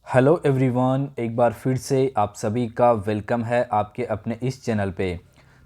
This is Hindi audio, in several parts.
हेलो एवरीवन, एक बार फिर से आप सभी का वेलकम है आपके अपने इस चैनल पे।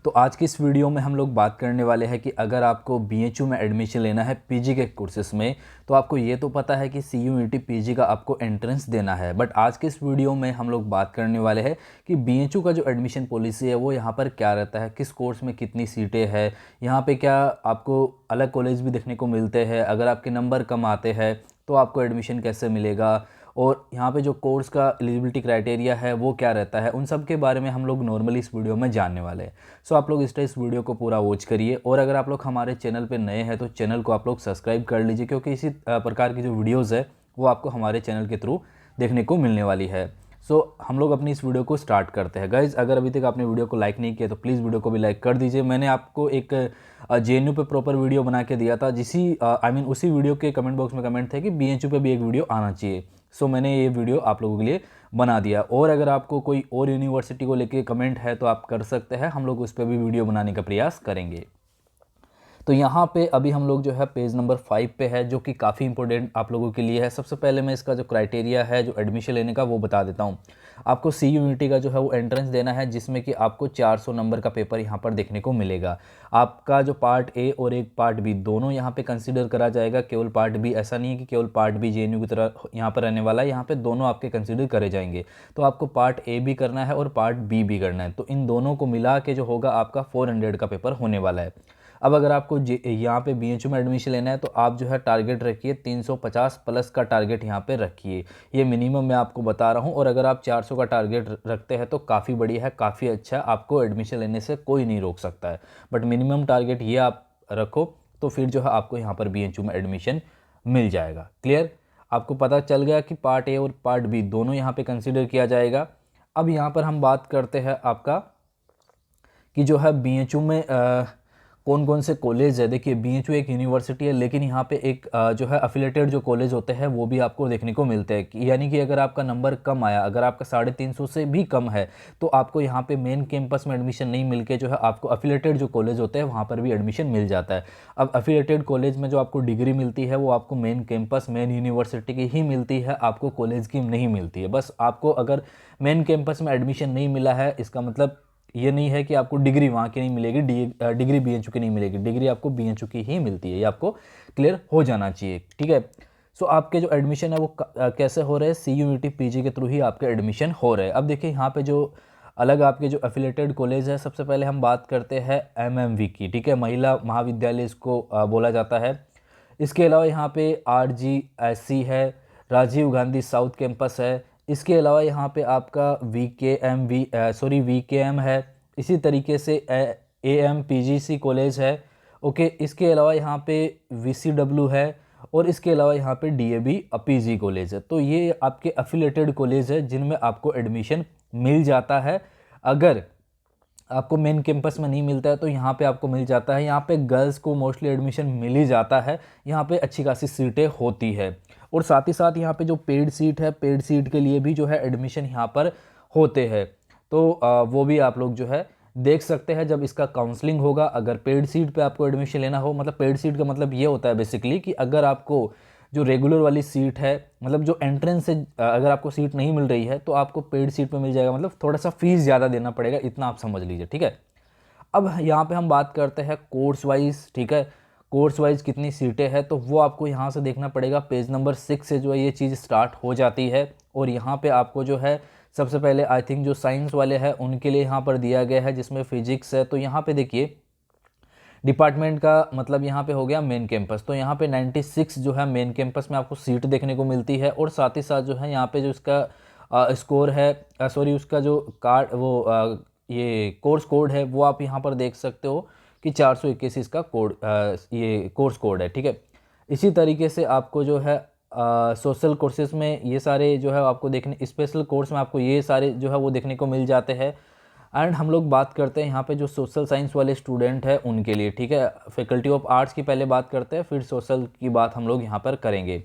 तो आज की इस वीडियो में हम लोग बात करने वाले हैं कि अगर आपको बीएचयू में एडमिशन लेना है पीजी के कोर्सेज में, तो आपको ये तो पता है कि सीयूईटी पीजी का आपको एंट्रेंस देना है। बट आज के इस वीडियो में हम लोग बात करने वाले हैं कि बीएचयू का जो एडमिशन पॉलिसी है वो यहाँ पर क्या रहता है, किस कोर्स में कितनी सीटें हैं, यहाँ पे क्या आपको अलग कॉलेज भी देखने को मिलते हैं, अगर आपके नंबर कम आते हैं तो आपको एडमिशन कैसे मिलेगा, और यहाँ पे जो कोर्स का एलिजिबिलिटी क्राइटेरिया है वो क्या रहता है, उन सब के बारे में हम लोग नॉर्मली इस वीडियो में जानने वाले हैं। सो आप लोग इस वीडियो को पूरा वॉच करिए, और अगर आप लोग हमारे चैनल पे नए हैं तो चैनल को आप लोग सब्सक्राइब कर लीजिए, क्योंकि इसी प्रकार की जो वीडियोज़ है वो आपको हमारे चैनल के थ्रू देखने को मिलने वाली है। सो हम लोग अपनी इस वीडियो को स्टार्ट करते हैं। गाइज़, अगर अभी तक आपने वीडियो को लाइक नहीं किया तो प्लीज़ वीडियो को भी लाइक कर दीजिए। मैंने आपको एक जेएनयू पे प्रॉपर वीडियो बना के दिया था, उसी वीडियो के कमेंट बॉक्स में कमेंट थे कि बीएचयू पे भी एक वीडियो आना चाहिए। सो मैंने ये वीडियो आप लोगों के लिए बना दिया। और अगर आपको कोई और यूनिवर्सिटी को लेके कमेंट है तो आप कर सकते हैं, हम लोग उस पर भी वीडियो बनाने का प्रयास करेंगे। तो यहाँ पे अभी हम लोग जो है पेज नंबर 5 पे है, जो कि काफ़ी इंपॉर्टेंट आप लोगों के लिए है। सबसे पहले मैं इसका जो क्राइटेरिया है जो एडमिशन लेने का वो बता देता हूँ। आपको सी यूनिटी का जो है वो एंट्रेंस देना है, जिसमें कि आपको 400 नंबर का पेपर यहाँ पर देखने को मिलेगा। आपका जो पार्ट ए और एक पार्ट बी दोनों यहाँ पे कंसिडर करा जाएगा, केवल पार्ट बी ऐसा नहीं है कि केवल पार्ट बी जेएनयू की तरह यहाँ पर रहने वाला है, यहाँ पे दोनों आपके कंसिडर करे जाएंगे। तो आपको पार्ट ए भी करना है और पार्ट बी भी करना है, तो इन दोनों को मिला के जो होगा आपका 400 का पेपर होने वाला है। अब अगर आपको यहाँ पे बीएचयू में एडमिशन लेना है तो आप जो है टारगेट रखिए 350 प्लस का टारगेट यहाँ पे रखिए। ये मिनिमम मैं आपको बता रहा हूँ, और अगर आप 400 का टारगेट रखते हैं तो काफ़ी बढ़िया है, काफ़ी अच्छा है, आपको एडमिशन लेने से कोई नहीं रोक सकता है। बट मिनिमम टारगेट ये आप रखो, तो फिर जो है आपको यहाँ पर बीएचयू में एडमिशन मिल जाएगा। क्लियर? आपको पता चल गया कि पार्ट ए और पार्ट बी दोनों यहाँ पे कंसिडर किया जाएगा। अब यहाँ पर हम बात करते हैं आपका कि जो है बीएचयू में कौन कौन से कॉलेज है। देखिए, बीएचयू एक यूनिवर्सिटी है, लेकिन यहाँ पे एक जो है अफिलेटेड जो कॉलेज होते हैं वो भी आपको देखने को मिलते हैं यानी कि अगर आपका नंबर कम आया, अगर आपका 350 से भी कम है, तो आपको यहाँ पे मेन कैंपस में एडमिशन नहीं मिल के जो है आपको अफिलेटेड जो कॉलेज होते हैं वहाँ पर भी एडमिशन मिल जाता है। अब अफिलेटेड कॉलेज में जो आपको डिग्री मिलती है वो आपको मेन कैंपस मेन यूनिवर्सिटी की ही मिलती है, आपको कॉलेज की नहीं मिलती है। बस आपको अगर मेन कैंपस में एडमिशन नहीं मिला है, इसका मतलब ये नहीं है कि आपको डिग्री वहाँ की नहीं मिलेगी, डिग्री बीएचयू की नहीं मिलेगी, डिग्री आपको बीएचयू की ही मिलती है। ये आपको क्लियर हो जाना चाहिए, ठीक है। सो आपके जो एडमिशन है वो कैसे हो रहे हैं, सीयूईटी पीजी के थ्रू ही आपके एडमिशन हो रहे हैं। अब देखिए यहाँ पे जो अलग आपके जो एफिलेटेड कॉलेज है, सबसे पहले हम बात करते हैं एमएमवी की, ठीक है, महिला महाविद्यालय इसको बोला जाता है। इसके अलावा यहाँ पे आरजीएससी है, राजीव गांधी साउथ कैंपस है। इसके अलावा यहाँ पे आपका वीकेएम है। इसी तरीके से एएमपीजीसी कॉलेज है। ओके, इसके अलावा यहाँ पे वीसीडब्ल्यू है, और इसके अलावा यहाँ पे डीएबी पीजी कॉलेज है। तो ये आपके अफिलेटेड कॉलेज है जिनमें आपको एडमिशन मिल जाता है। अगर आपको मेन कैंपस में नहीं मिलता है तो यहाँ पे आपको मिल जाता है। यहाँ पे गर्ल्स को मोस्टली एडमिशन मिल ही जाता है, यहाँ पे अच्छी खासी सीटें होती है। और साथ ही साथ यहाँ पे जो पेड सीट है, पेड सीट के लिए भी जो है एडमिशन यहाँ पर होते हैं। तो वो भी आप लोग जो है देख सकते हैं जब इसका काउंसलिंग होगा। अगर पेड सीट पे आपको एडमिशन लेना हो, मतलब पेड सीट का मतलब ये होता है बेसिकली कि अगर आपको जो रेगुलर वाली सीट है, मतलब जो एंट्रेंस से अगर आपको सीट नहीं मिल रही है तो आपको पेड सीट पे मिल जाएगा, मतलब थोड़ा सा फीस ज़्यादा देना पड़ेगा, इतना आप समझ लीजिए, ठीक है। अब यहाँ पे हम बात करते हैं कोर्स वाइज, ठीक है। कोर्स वाइज कितनी सीटें हैं तो वो आपको यहाँ से देखना पड़ेगा। पेज नंबर 6 से जो है ये चीज़ स्टार्ट हो जाती है, और यहाँ पे आपको जो है सबसे पहले आई थिंक जो साइंस वाले हैं उनके लिए यहाँ पर दिया गया है, जिसमें फिजिक्स है। तो यहाँ पे देखिए डिपार्टमेंट का मतलब यहाँ पे हो गया मेन कैंपस, तो यहाँ पे 96 जो है मेन कैंपस में आपको सीट देखने को मिलती है। और साथ ही साथ जो है यहाँ पे जो इसका स्कोर है, सॉरी उसका जो कार्ड वो ये कोर्स कोड है वो आप यहाँ पर देख सकते हो कि 421 इसका कोड ये कोर्स कोड है, ठीक है। इसी तरीके से आपको जो है सोशल कोर्सेज में ये सारे जो है आपको देखने, स्पेशल कोर्स में आपको ये सारे जो है वो देखने को मिल जाते हैं। एंड हम लोग बात करते हैं यहाँ पे जो सोशल साइंस वाले स्टूडेंट हैं उनके लिए, ठीक है। फैकल्टी ऑफ आर्ट्स की पहले बात करते हैं, फिर सोशल की बात हम लोग यहाँ पर करेंगे।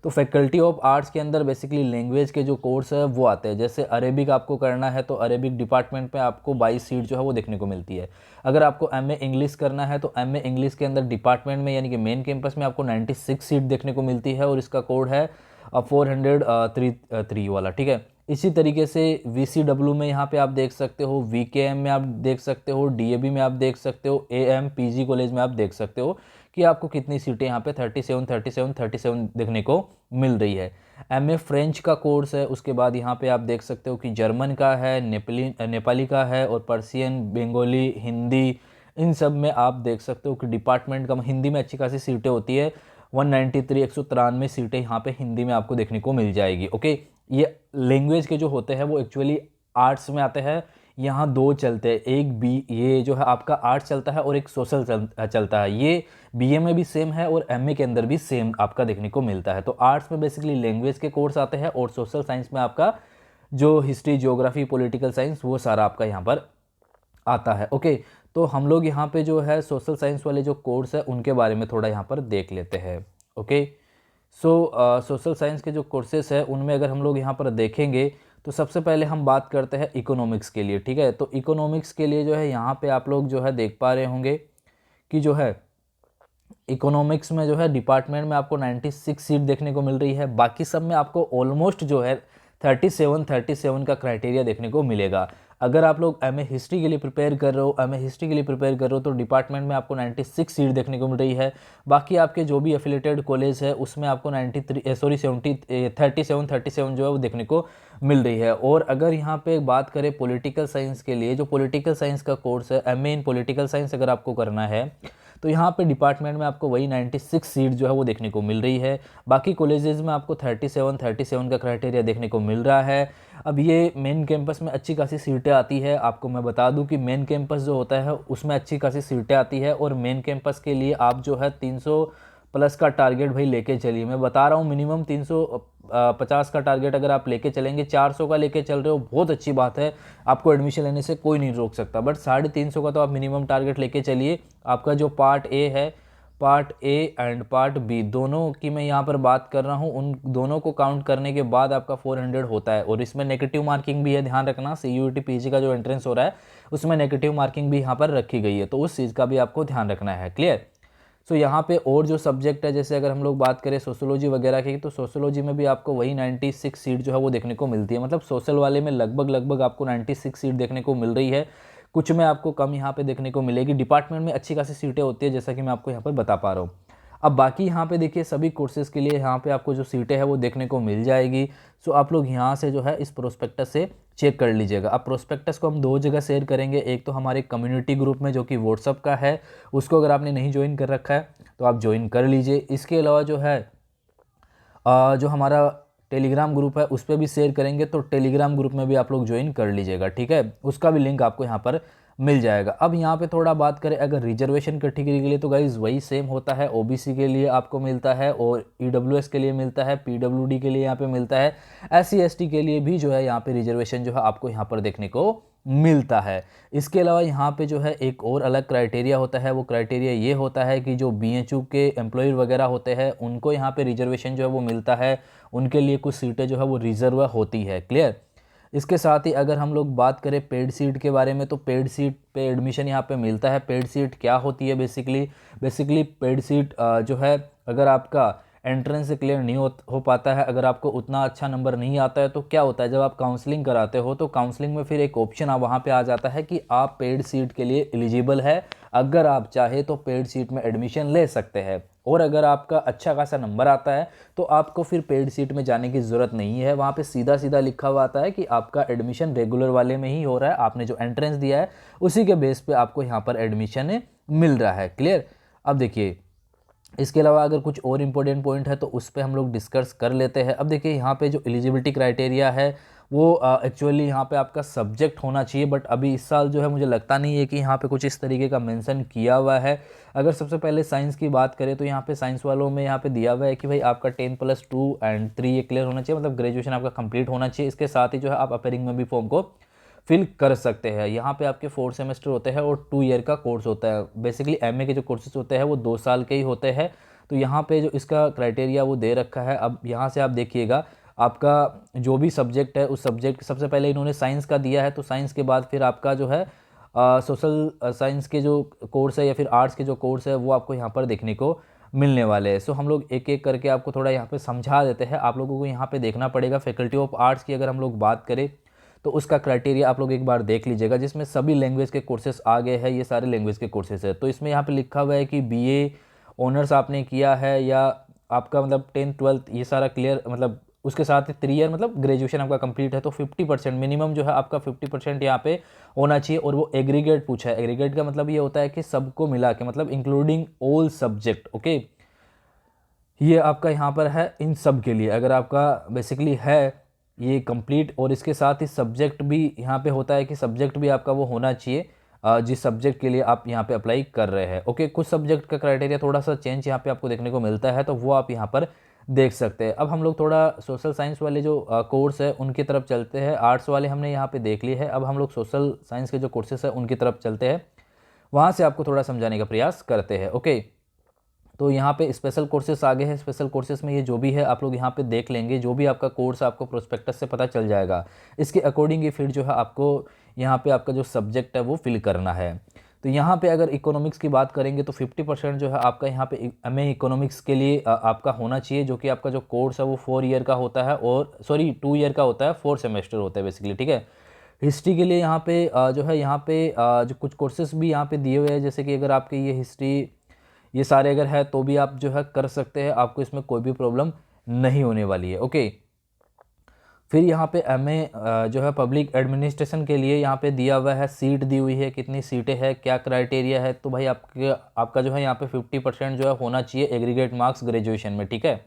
तो फैकल्टी ऑफ आर्ट्स के अंदर बेसिकली लैंग्वेज के जो कोर्स है वो आते हैं। जैसे अरेबिक आपको करना है तो अरेबिक डिपार्टमेंट में आपको 22 सीट जो है वो देखने को मिलती है। अगर आपको एमए इंग्लिश करना है तो एमए इंग्लिश के अंदर डिपार्टमेंट में यानी कि मेन कैंपस में आपको 96 सीट देखने को मिलती है, और इसका कोड है 403 वाला, ठीक है। इसी तरीके से VCW में यहाँ पे आप देख सकते हो, VKM में आप देख सकते हो, DAB में आप देख सकते हो, AM PG कॉलेज में आप देख सकते हो कि आपको कितनी सीटें यहाँ पे 37 देखने को मिल रही है। MA फ्रेंच का कोर्स है, उसके बाद यहाँ पे आप देख सकते हो कि जर्मन का है, नेपाली का है, और पर्सियन, बंगाली, हिंदी, इन सब में आप देख सकते हो कि डिपार्टमेंट का हिंदी में अच्छी खासी सीटें होती है। 193 सीटें यहाँ पे हिंदी में आपको देखने को मिल जाएगी। ओके, ये लैंग्वेज के जो होते हैं वो एक्चुअली आर्ट्स में आते हैं। यहाँ दो चलते हैं, एक बी ये जो है आपका आर्ट्स चलता है और एक सोशल चलता है। ये BA में भी सेम है और MA के अंदर भी सेम आपका देखने को मिलता है। तो आर्ट्स में बेसिकली लैंग्वेज के कोर्स आते हैं और सोशल साइंस में आपका जो हिस्ट्री, ज्योग्राफी, पॉलिटिकल साइंस, वो सारा आपका यहाँ पर आता है। ओके, तो हम लोग यहाँ पे जो है सोशल साइंस वाले जो कोर्स है उनके बारे में थोड़ा यहाँ पर देख लेते हैं। ओके, सो सोशल साइंस के जो कोर्सेस है उनमें अगर हम लोग यहाँ पर देखेंगे तो सबसे पहले हम बात करते हैं इकोनॉमिक्स के लिए, ठीक है। तो इकोनॉमिक्स के लिए जो है यहाँ पे आप लोग जो है देख पा रहे होंगे कि जो है इकोनॉमिक्स में जो है डिपार्टमेंट में आपको 96 सीट देखने को मिल रही है। बाकी सब में आपको ऑलमोस्ट जो है 37 का क्राइटेरिया देखने को मिलेगा। अगर आप लोग MA हिस्ट्री के लिए प्रिपेयर कर रहे हो तो डिपार्टमेंट में आपको 96 सीट देखने को मिल रही है। बाकी आपके जो भी एफिलेटेड कॉलेज है उसमें आपको 37 जो है वो देखने को मिल रही है। और अगर यहाँ पे बात करें पॉलिटिकल साइंस के लिए, जो पॉलिटिकल साइंस का कोर्स है, MA इन पॉलिटिकल साइंस अगर आपको करना है तो यहाँ पे डिपार्टमेंट में आपको वही 96 सीट जो है वो देखने को मिल रही है। बाकी कॉलेजेस में आपको 37 का क्राइटेरिया देखने को मिल रहा है। अब ये मेन कैंपस में अच्छी खासी सीटें आती है। आपको मैं बता दूं कि मेन कैंपस जो होता है उसमें अच्छी खासी सीटें आती है और मेन कैंपस के लिए आप जो है 300 प्लस का टारगेट भाई लेके चलिए। मैं बता रहा हूँ मिनिमम 350 का टारगेट अगर आप लेके चलेंगे, 400 का लेके चल रहे हो बहुत अच्छी बात है, आपको एडमिशन लेने से कोई नहीं रोक सकता। बट 350 का तो आप मिनिमम टारगेट लेके चलिए। आपका जो पार्ट ए है, part A and part B दोनों की मैं यहाँ पर बात कर रहा हूँ, उन दोनों को काउंट करने के बाद आपका 400 होता है। और इसमें नेगेटिव मार्किंग भी है, ध्यान रखना। CUET PG का जो एंट्रेंस हो रहा है उसमें नेगेटिव मार्किंग भी यहाँ पर रखी गई है, तो उस चीज़ का भी आपको ध्यान रखना है। क्लियर। सो यहाँ पे और जो सब्जेक्ट है, जैसे अगर हम लोग बात करें सोशोलॉजी वगैरह की, तो सोशोलॉजी में भी आपको वही 96 सीट जो है वो देखने को मिलती है। मतलब सोशल वाले में लगभग आपको 96 सीट देखने को मिल रही है। कुछ में आपको कम यहाँ पे देखने को मिलेगी। डिपार्टमेंट में अच्छी खासी सीटें होती है, जैसा कि मैं आपको यहाँ पर बता पा रहा हूँ। अब बाकी यहाँ पे देखिए सभी कोर्सेज के लिए यहाँ पे आपको जो सीटें हैं वो देखने को मिल जाएगी। सो आप लोग यहाँ से जो है इस प्रोस्पेक्टस से चेक कर लीजिएगा। अब प्रोस्पेक्टस को हम दो जगह शेयर करेंगे, एक तो हमारे कम्युनिटी ग्रुप में जो कि व्हाट्सअप का है, उसको अगर आपने नहीं ज्वाइन कर रखा है तो आप ज्वाइन कर लीजिए। इसके अलावा जो है जो हमारा टेलीग्राम ग्रुप है उस पर भी शेयर करेंगे, तो टेलीग्राम ग्रुप में भी आप लोग ज्वाइन कर लीजिएगा, ठीक है। उसका भी लिंक आपको यहाँ पर मिल जाएगा। अब यहाँ पे थोड़ा बात करें अगर रिजर्वेशन कैटेगरी के लिए, तो गाइज वही सेम होता है। OBC के लिए आपको मिलता है और EWS के लिए मिलता है, PWD के लिए यहाँ पे मिलता है, SC ST के लिए भी जो है यहाँ पे रिजर्वेशन जो है आपको यहाँ पर देखने को मिलता है। इसके अलावा यहाँ पे जो है एक और अलग क्राइटेरिया होता है। वो क्राइटेरिया ये होता है कि जो BHU के एम्प्लॉय वगैरह होते हैं उनको यहाँ पे रिजर्वेशन जो है वो मिलता है, उनके लिए कुछ सीटें जो है वो रिजर्व होती है। क्लियर। इसके साथ ही अगर हम लोग बात करें पेड सीट के बारे में, तो पेड सीट पे एडमिशन यहाँ पे मिलता है। पेड सीट क्या होती है बेसिकली पेड सीट जो है अगर आपका एंट्रेंस से क्लियर नहीं हो पाता है, अगर आपको उतना अच्छा नंबर नहीं आता है, तो क्या होता है जब आप काउंसलिंग कराते हो तो काउंसलिंग में फिर एक ऑप्शन वहाँ पे आ जाता है कि आप पेड सीट के लिए एलिजिबल है, अगर आप चाहे तो पेड सीट में एडमिशन ले सकते हैं। और अगर आपका अच्छा खासा नंबर आता है तो आपको फिर पेड सीट में जाने की ज़रूरत नहीं है। वहाँ पे सीधा सीधा लिखा हुआ आता है कि आपका एडमिशन रेगुलर वाले में ही हो रहा है, आपने जो एंट्रेंस दिया है उसी के बेस पे आपको यहाँ पर एडमिशन मिल रहा है। क्लियर। अब देखिए इसके अलावा अगर कुछ और इम्पोर्टेंट पॉइंट है तो उस पर हम लोग डिस्कस कर लेते हैं। अब देखिए यहाँ पे जो एलिजिबिलिटी क्राइटेरिया है वो एक्चुअली यहाँ पे आपका सब्जेक्ट होना चाहिए, बट अभी इस साल जो है मुझे लगता नहीं है कि यहाँ पे कुछ इस तरीके का मेंशन किया हुआ है। अगर सबसे पहले साइंस की बात करें तो यहाँ पे साइंस वालों में यहाँ पे दिया हुआ है कि भाई आपका 10+2 एंड 3 ये क्लियर होना चाहिए, मतलब ग्रेजुएशन आपका कंप्लीट होना चाहिए। इसके साथ ही जो है आप अपेयरिंग में भी फॉर्म को फिल कर सकते हैं। यहाँ पे आपके 4 सेमेस्टर होते हैं और 2 ईयर का कोर्स होता है। बेसिकली MA के जो कोर्सेज होते हैं वो 2 साल के ही होते हैं। तो यहाँ पे जो इसका क्राइटेरिया वो दे रखा है। अब यहाँ से आप देखिएगा आपका जो भी सब्जेक्ट है उस सब्जेक्ट सबसे पहले इन्होंने साइंस का दिया है, तो साइंस के बाद फिर आपका जो है सोशल साइंस के जो कोर्स है या फिर आर्ट्स के जो कोर्स है वो आपको यहाँ पर देखने को मिलने वाले हैं। सो हम लोग एक एक करके आपको थोड़ा यहाँ पे समझा देते हैं। आप लोगों को यहाँ पे देखना पड़ेगा। फैकल्टी ऑफ आर्ट्स की अगर हम लोग बात करें तो उसका क्राइटेरिया आप लोग एक बार देख लीजिएगा, जिसमें सभी लैंग्वेज के कोर्सेज आ गए हैं। ये सारे लैंग्वेज के कोर्सेज है। तो इसमें यहाँ पे लिखा हुआ है कि बीए ऑनर्स आपने किया है या आपका मतलब 10th 12th ये सारा क्लियर, मतलब उसके साथ ही 3 ईयर मतलब ग्रेजुएशन आपका कंप्लीट है, तो 50% मिनिमम जो है आपका 50% यहाँ पे होना चाहिए। और वो एग्रीगेट पूछा है। एग्रीगेट का मतलब ये होता है कि सबको मिला के, मतलब इंक्लूडिंग ऑल सब्जेक्ट। ओके, ये आपका यहाँ पर है इन सब के लिए। अगर आपका बेसिकली है ये कंप्लीट और इसके साथ ही सब्जेक्ट भी यहाँ पे होता है कि सब्जेक्ट भी आपका वो होना चाहिए जिस सब्जेक्ट के लिए आप यहाँ पे अप्लाई कर रहे हैं। ओके, कुछ सब्जेक्ट का क्राइटेरिया थोड़ा सा चेंज यहाँ पे आपको देखने को मिलता है, तो वो आप यहाँ पर देख सकते हैं। अब हम लोग थोड़ा सोशल साइंस वाले जो कोर्स है उनकी तरफ चलते हैं। आर्ट्स वाले हमने यहाँ पे देख लिए है। अब हम लोग सोशल साइंस के जो कोर्सेस है उनकी तरफ चलते हैं, वहाँ से आपको थोड़ा समझाने का प्रयास करते हैं। ओके, तो यहाँ पे स्पेशल कोर्सेस आगे हैं। स्पेशल कोर्सेस में ये जो भी है आप लोग यहाँ पे देख लेंगे। जो भी आपका कोर्स आपको प्रोस्पेक्टस से पता चल जाएगा, इसके अकॉर्डिंग ये फिर जो है आपको यहाँ पे आपका जो सब्जेक्ट है वो फिल करना है। तो यहाँ पे अगर इकोनॉमिक्स की बात करेंगे तो 50% जो है आपका यहाँ पे एमए इकोनॉमिक्स के लिए आपका होना चाहिए, जो कि आपका जो कोर्स है वो 4 ईयर का होता है, और सॉरी 2 ईयर का होता है, 4 सेमेस्टर होता है बेसिकली। ठीक है, हिस्ट्री के लिए यहाँ पे जो है यहाँ पे जो कुछ कोर्सेज भी यहाँ पे दिए हुए हैं, जैसे कि अगर आपके ये हिस्ट्री ये सारे अगर है तो भी आप जो है कर सकते हैं। आपको इसमें कोई भी प्रॉब्लम नहीं होने वाली है। ओके, फिर यहाँ पे एमए जो है पब्लिक एडमिनिस्ट्रेशन के लिए यहाँ पे दिया हुआ है, सीट दी हुई है, कितनी सीटें हैं, क्या क्राइटेरिया है। तो भाई आपका जो है यहाँ पे 50% जो है होना चाहिए एग्रीगेट मार्क्स ग्रेजुएशन में। ठीक है,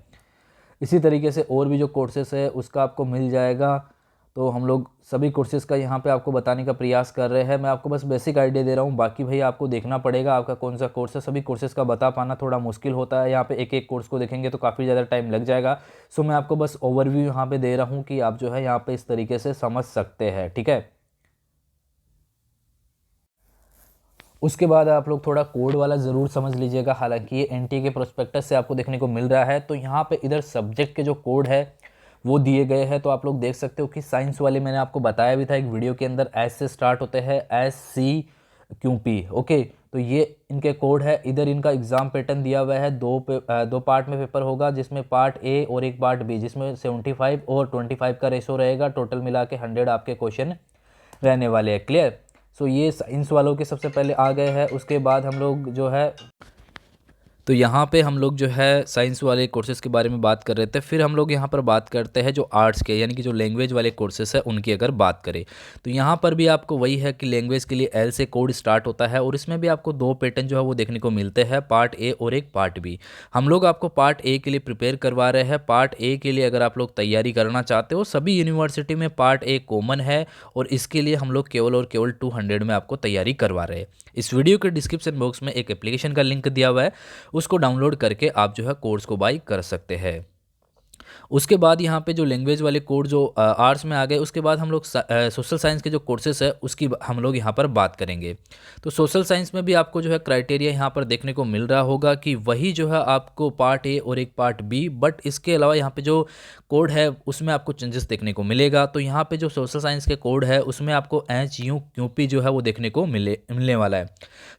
इसी तरीके से और भी जो कोर्सेस है उसका आपको मिल जाएगा। तो हम लोग सभी कोर्सेज़ का यहाँ पे आपको बताने का प्रयास कर रहे हैं। मैं आपको बस बेसिक आइडिया दे रहा हूँ, बाकी भाई आपको देखना पड़ेगा आपका कौन सा कोर्स है। सभी कोर्सेज़ का बता पाना थोड़ा मुश्किल होता है। यहाँ पे एक एक कोर्स को देखेंगे तो काफ़ी ज़्यादा टाइम लग जाएगा। सो मैं आपको बस ओवरव्यू यहाँ पे दे रहा हूँ कि आप जो है यहाँ पे इस तरीके से समझ सकते हैं। ठीक है, उसके बाद आप लोग थोड़ा कोड वाला ज़रूर समझ लीजिएगा। हालांकि ये एनटीए के प्रोस्पेक्टस से आपको देखने को मिल रहा है। तो यहाँ पे इधर सब्जेक्ट के जो कोड है वो दिए गए हैं। तो आप लोग देख सकते हो कि साइंस वाले मैंने आपको बताया भी था एक वीडियो के अंदर, एस से स्टार्ट होते हैं, SCQP। ओके, तो ये इनके कोड है। इधर इनका एग्जाम पैटर्न दिया हुआ है। दो पार्ट में पेपर होगा, जिसमें पार्ट ए और एक पार्ट बी, जिसमें 75 और 25 का रेशो रहेगा। टोटल मिला के 100 आपके क्वेश्चन रहने वाले हैं। क्लियर। सो ये साइंस वालों के सबसे पहले आ गए हैं। उसके बाद हम लोग जो है, तो यहाँ पे हम लोग जो है साइंस वाले कोर्सेज़ के बारे में बात कर रहे थे। फिर हम लोग यहाँ पर बात करते हैं जो आर्ट्स के, यानी कि जो लैंग्वेज वाले कोर्सेज़ है उनकी अगर बात करें तो यहाँ पर भी आपको वही है कि लैंग्वेज के लिए एल से कोड स्टार्ट होता है, और इसमें भी आपको 2 पैटर्न जो है वो देखने को मिलते हैं, पार्ट ए और एक पार्ट बी। हम लोग आपको पार्ट ए के लिए प्रिपेयर करवा रहे हैं। पार्ट ए के लिए अगर आप लोग तैयारी करना चाहते हो, सभी यूनिवर्सिटी में पार्ट ए कॉमन है, और इसके लिए हम लोग केवल और केवल 200 में आपको तैयारी करवा रहे हैं। इस वीडियो के डिस्क्रिप्शन बॉक्स में एक एप्लीकेशन का लिंक दिया हुआ है, उसको डाउनलोड करके आप जो है कोर्स को बाई कर सकते हैं। उसके बाद यहाँ पे जो लैंग्वेज वाले कोड जो आर्ट्स में आ गए, उसके बाद हम लोग सोशल साइंस के जो कोर्सेस है उसकी हम लोग यहाँ पर बात करेंगे। तो सोशल साइंस में भी आपको जो है क्राइटेरिया यहाँ पर देखने को मिल रहा होगा कि वही जो है आपको पार्ट ए और एक पार्ट बी, बट इसके अलावा यहाँ पे जो कोड है उसमें आपको चेंजेस देखने को मिलेगा। तो यहाँ पे जो सोशल साइंस के कोड है उसमें आपको HUQP जो है वो देखने को मिलने वाला है।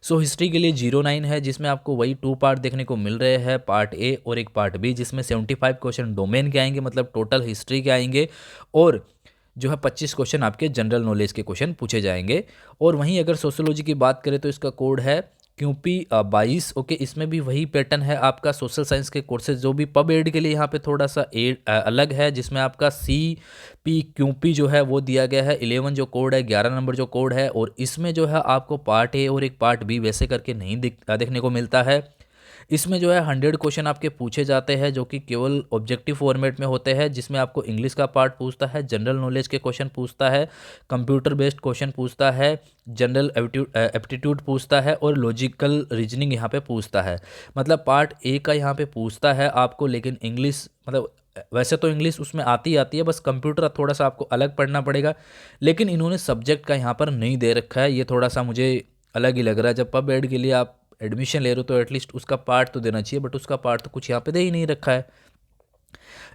सो हिस्ट्री के लिए 09 है, जिसमें आपको वही 2 पार्ट देखने को मिल रहे हैं, पार्ट ए और एक पार्ट बी, जिसमें 75 क्वेश्चन डोमेन के आएंगे, मतलब टोटल हिस्ट्री के आएंगे, और जो है 25 क्वेश्चन आपके जनरल नॉलेज के क्वेश्चन पूछे जाएंगे। और वहीं अगर सोशोलॉजी की बात करें तो इसका कोड है QP 22। ओके, इसमें भी वही पैटर्न है आपका सोशल साइंस के कोर्सेज जो भी पब एड के लिए यहाँ पे थोड़ा सा अलग है, जिसमें आपका CPQP जो है वो दिया गया है। 11 जो कोड है, 11 नंबर जो कोड है, और इसमें जो है आपको पार्ट ए और एक पार्ट बी वैसे करके नहीं देखने को मिलता है। इसमें जो है 100 क्वेश्चन आपके पूछे जाते हैं, जो कि केवल ऑब्जेक्टिव फॉर्मेट में होते हैं, जिसमें आपको इंग्लिश का पार्ट पूछता है, जनरल नॉलेज के क्वेश्चन पूछता है, कंप्यूटर बेस्ड क्वेश्चन पूछता है, जनरल एप्टीट्यूड पूछता है, और लॉजिकल रीजनिंग यहाँ पे पूछता है। मतलब पार्ट ए का यहाँ पे पूछता है आपको, लेकिन इंग्लिश मतलब वैसे तो इंग्लिश उसमें आती है, बस कंप्यूटर थोड़ा सा आपको अलग पढ़ना पड़ेगा, लेकिन इन्होंने सब्जेक्ट का यहाँ पर नहीं दे रखा है। ये थोड़ा सा मुझे अलग ही लग रहा है। जब पब एड के लिए आप एडमिशन ले रहे हो तो एटलीस्ट उसका पार्ट तो देना चाहिए, बट उसका पार्ट तो कुछ यहाँ पे दे ही नहीं रखा है।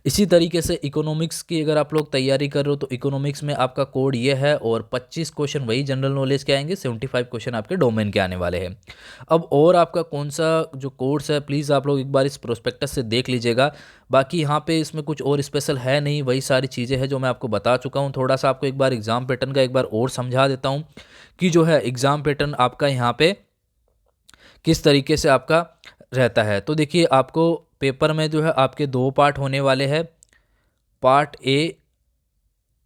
इसी तरीके से इकोनॉमिक्स की अगर आप लोग तैयारी कर रहे हो तो इकोनॉमिक्स में आपका कोड ये है और 25 क्वेश्चन वही जनरल नॉलेज के आएंगे, 75 क्वेश्चन आपके डोमेन के आने वाले हैं। अब और आपका कौन सा जो कोर्स है प्लीज़ आप लोग एक बार इस प्रोस्पेक्टस से देख लीजिएगा। बाकी यहाँ पे इसमें कुछ और स्पेशल है नहीं, वही सारी चीज़ें हैं जो मैं आपको बता चुका हूँ। थोड़ा सा आपको एक बार एग्ज़ाम पैटर्न का एक बार और समझा देता हूँ कि जो है एग्ज़ाम पैटर्न आपका यहाँ पे किस तरीके से आपका रहता है। तो देखिए आपको पेपर में जो है आपके 2 पार्ट होने वाले हैं, part A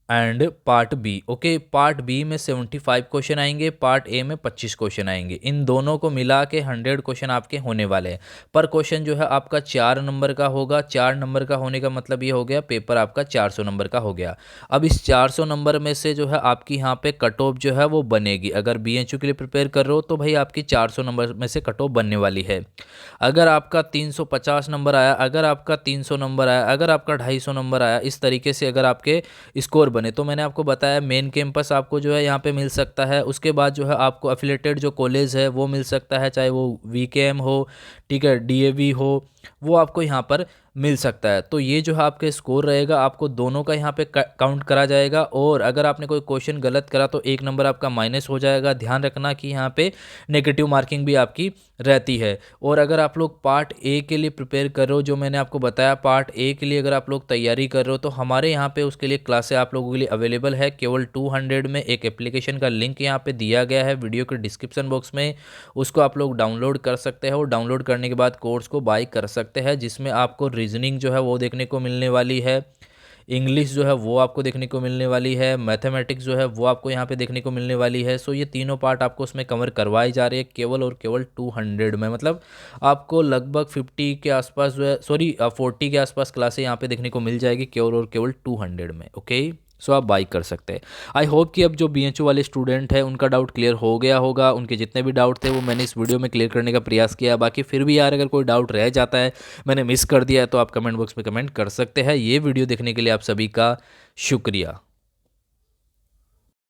and part B. Okay, part B में 75 क्वेश्चन आएंगे, पार्ट ए में 25 क्वेश्चन आएंगे। इन दोनों को मिला के 100 क्वेश्चन आपके होने वाले हैं। पर क्वेश्चन जो है आपका 4 नंबर का होगा। 4 नंबर का होने का मतलब ये हो गया पेपर आपका 400 नंबर का हो गया। अब इस 400 नंबर में से जो है आपकी यहाँ पे कट ऑफ जो है वो बनेगी। अगर बीएचयू के लिए प्रिपेयर कर रहे हो तो भाई आपकी 400 नंबर में से कट ऑफ बनने वाली है। अगर आपका 350 नंबर आया, अगर आपका 300 नंबर आया, अगर आपका 250 नंबर आया, इस तरीके से अगर आपके स्कोर बने तो मैंने आपको बताया मेन कैंपस आपको जो है यहाँ पे मिल सकता है। उसके बाद जो है आपको एफिलेटेड जो कॉलेज है वो मिल सकता है, चाहे वो वीकेएम हो, ठीक है, डीएवी हो, वो आपको यहाँ पर मिल सकता है। तो ये जो है आपके स्कोर रहेगा, आपको दोनों का यहाँ पे काउंट करा जाएगा। और अगर आपने कोई क्वेश्चन गलत करा तो 1 नंबर आपका माइनस हो जाएगा। ध्यान रखना कि यहाँ पे नेगेटिव मार्किंग भी आपकी रहती है। और अगर आप लोग पार्ट ए के लिए प्रिपेयर कर रहे हो, जो मैंने आपको बताया पार्ट ए के लिए अगर आप लोग तैयारी कर रहे हो तो हमारे यहाँ पे उसके लिए क्लासें आप लोगों के लिए अवेलेबल है केवल 200 में। एक एप्लीकेशन का लिंक यहाँ पे दिया गया है वीडियो के डिस्क्रिप्शन बॉक्स में, उसको आप लोग डाउनलोड कर सकते हैं। और डाउनलोड करने के बाद कोर्स को बाय कर सकते हैं, जिसमें आपको रीजनिंग जो है वो देखने को मिलने वाली है, इंग्लिश जो है वो आपको देखने को मिलने वाली है, मैथमेटिक्स जो है वो आपको यहाँ पे देखने को मिलने वाली है। सो ये तीनों पार्ट आपको उसमें कवर करवाई जा रही है केवल और केवल 200 में। मतलब आपको लगभग 50 के आसपास जो है, सॉरी 40 के आसपास क्लासें यहाँ पे देखने को मिल जाएगी केवल और केवल 200 में। ओके, सो आप बाई कर सकते हैं। आई होप कि अब जो बीएचयू वाले स्टूडेंट हैं उनका डाउट क्लियर हो गया होगा। उनके जितने भी डाउट थे वो मैंने इस वीडियो में क्लियर करने का प्रयास किया। बाकी फिर भी यार अगर कोई डाउट रह जाता है, मैंने मिस कर दिया है, तो आप कमेंट बॉक्स में कमेंट कर सकते हैं। ये वीडियो देखने के लिए आप सभी का शुक्रिया।